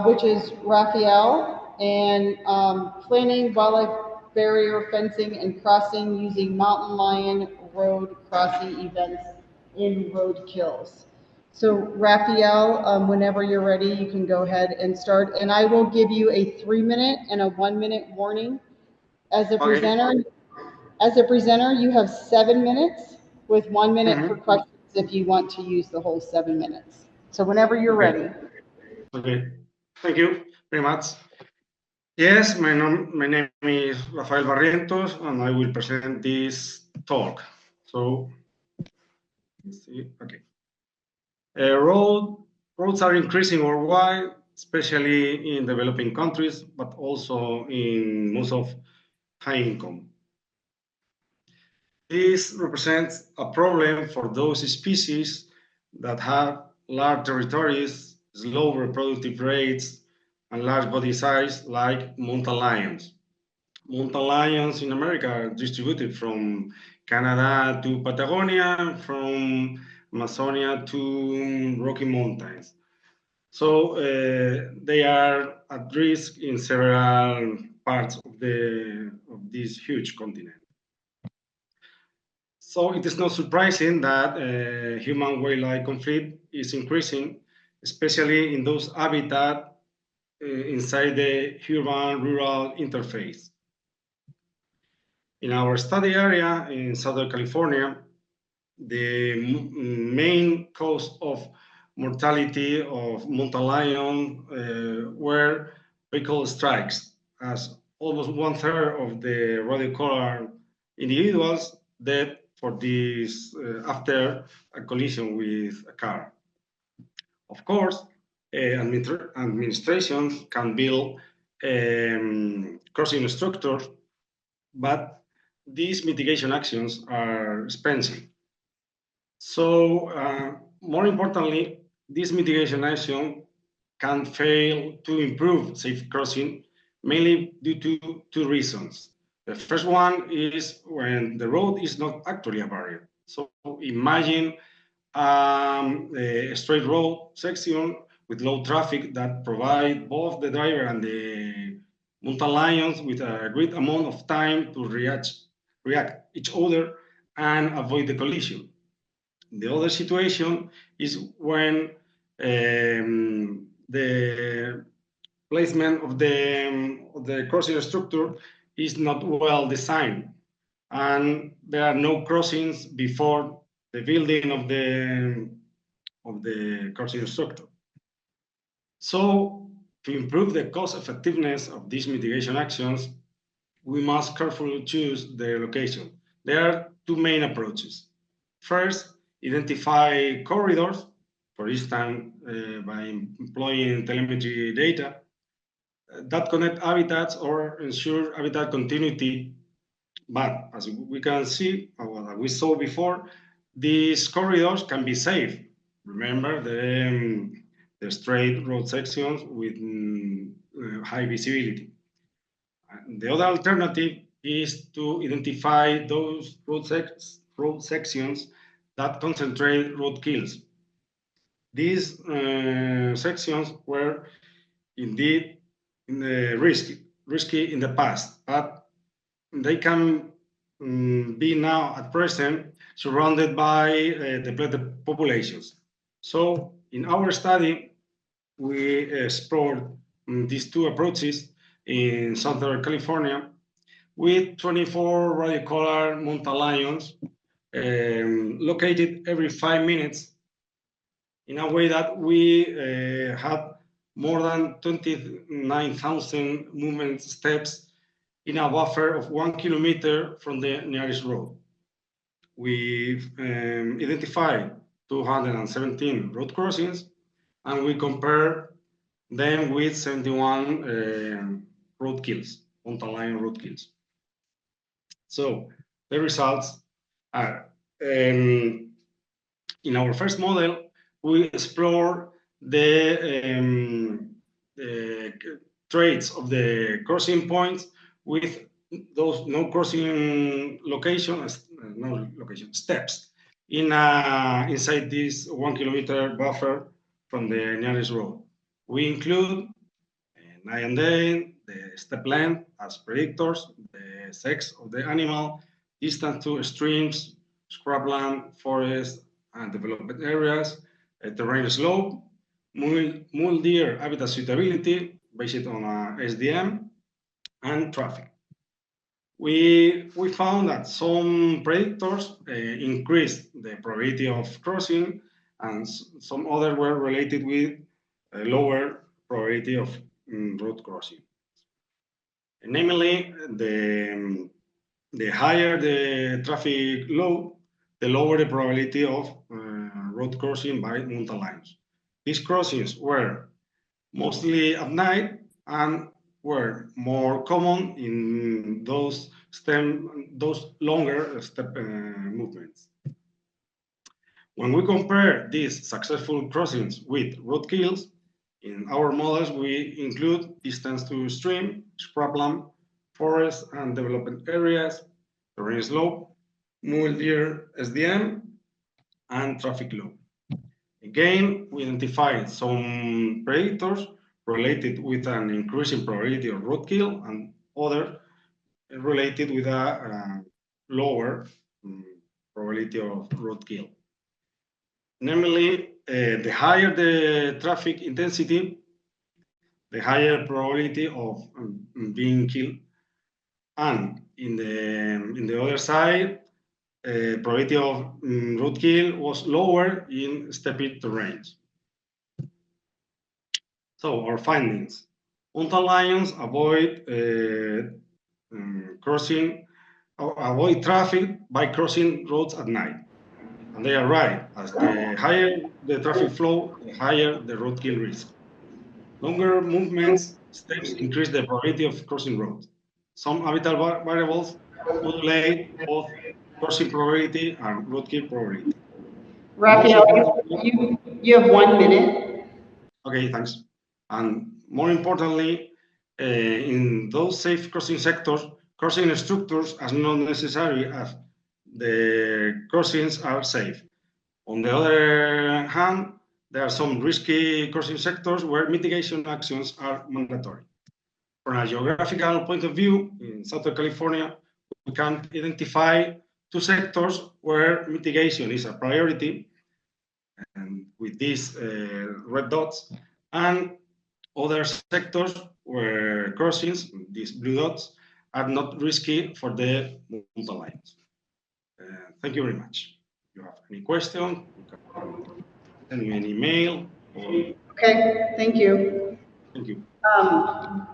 which is Rafael, and planning wildlife barrier fencing and crossing using mountain lion road crossing events in Roadkills. So Rafael, whenever you're ready, you can go ahead and start. And I will give you a 3-minute and a 1-minute warning. As a presenter, Okay. you have 7 minutes with 1 minute for questions if you want to use the whole 7 minutes. So whenever you're Okay. ready. Okay. Thank you very much. Yes, my name is Rafael Barrientos, and I will present this talk. So, let's see. Okay. Roads are increasing worldwide, especially in developing countries, but also in most of high income. This represents a problem for those species that have large territories, slow reproductive rates, and large body size, like mountain lions. Mountain lions in America are distributed from Canada to Patagonia, from Amazonia to Rocky Mountains. So they are at risk in several parts of this huge continent. So it is not surprising that human-wildlife conflict is increasing, especially in those habitats inside the urban-rural interface. In our study area in Southern California, the main cause of mortality of mountain lion were vehicle strikes, as almost 1/3 of the radiocollar individuals dead for this after a collision with a car. Of course, administrations can build crossing structures, but these mitigation actions are expensive. So, more importantly, this mitigation action can fail to improve safe crossing, mainly due to two reasons. The first one is when the road is not actually a barrier. So imagine a straight road section with low traffic that provide both the driver and the mountain lions with a great amount of time to react each other and avoid the collision. The other situation is when the placement of the crossing structure is not well designed, and there are no crossings before the building of the crossing structure. So, to improve the cost effectiveness of these mitigation actions, we must carefully choose their location. There are two main approaches. First, identify corridors, for instance, by employing telemetry data that connect habitats or ensure habitat continuity. But as we can see, or as we saw before, these corridors can be safe. Remember the straight road sections with high visibility. The other alternative is to identify those road sections that concentrate roadkills. These sections were indeed risky in the past, but they can be now at present surrounded by depleted populations. So in our study, we explored these two approaches in Southern California with 24 radiocollar mountain lions located every 5 minutes in a way that we had more than 29,000 movement steps in a buffer of 1 kilometer from the nearest road. We identified 217 road crossings, and we compare them with 71 road kills, mountain lion road kills. So the results are, in our first model, we explore the traits of the crossing points with those no crossing steps inside this 1 kilometer buffer from the nearest road. We include night and day, the step length as predictors, the sex of the animal, distance to streams, scrubland, forests, and developed areas, terrain slope, mule deer habitat suitability based on SDM, and traffic. We found that some predictors increased the probability of crossing, and some others were related with a lower probability of road crossing. Namely, the higher the traffic load, the lower the probability of road crossing by mountain lions. These crossings were mostly at night and were more common in those longer step movements. When we compare these successful crossings with roadkills, in our models we include distance to stream, scrubland, forest and development areas, terrain slope, mule deer SDM, and traffic load. Again, we identified some predictors related with an increasing probability of roadkill and others related with a lower probability of roadkill. Namely, the higher the traffic intensity, the higher probability of being killed. And in the other side, probability of roadkill was lower in steppy terrains. So our findings: mountain lions avoid avoid traffic by crossing roads at night. And they are right, as the higher the traffic flow, the higher the roadkill risk. Longer movements steps increase the probability of crossing roads. Some habitat variables modulate both crossing probability and roadkill probability. Rafael, you have 1 minute. Okay, thanks. And more importantly, in those safe crossing sectors, crossing structures are not necessary as the crossings are safe. On the other hand, there are some risky crossing sectors where mitigation actions are mandatory. From a geographical point of view, in Southern California, we can identify 2 sectors where mitigation is a priority, and with these red dots, and other sectors where crossings, these blue dots, are not risky for the mountain lions. Thank you very much. If you have any question, you can send me an email. Okay, thank you. Thank you. I'm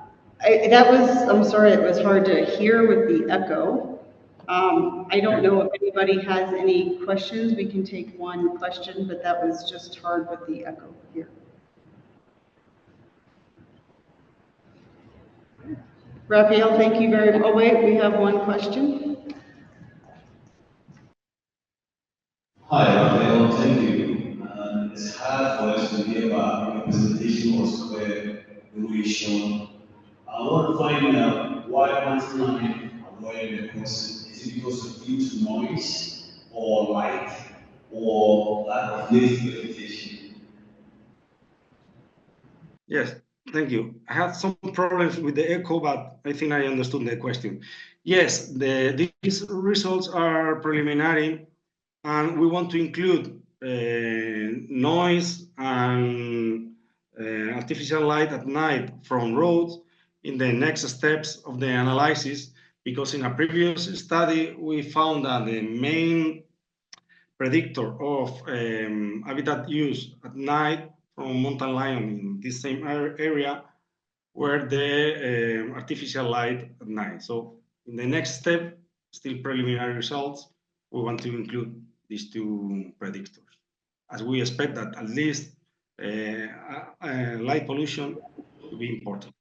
sorry, it was hard to hear with the echo. I don't know if anybody has any questions. We can take one question, but that was just hard with the echo here. Rafael, thank you very much. Oh wait, we have one question. Hi, Rafael, thank you. It's hard for us to hear about your presentation was clear, really shown. I want to find out why mountain lion avoid the crossing. Is it because of due to noise, or light, or lack of native vegetation? Yes, thank you. I had some problems with the echo, but I think I understood the question. Yes, these results are preliminary, and we want to include noise and artificial light at night from roads in the next steps of the analysis, because in a previous study we found that the main predictor of habitat use at night from mountain lion in this same area were the artificial light at night. So in the next step, still preliminary results, we want to include these 2 predictors, as we expect that at least light pollution will be important.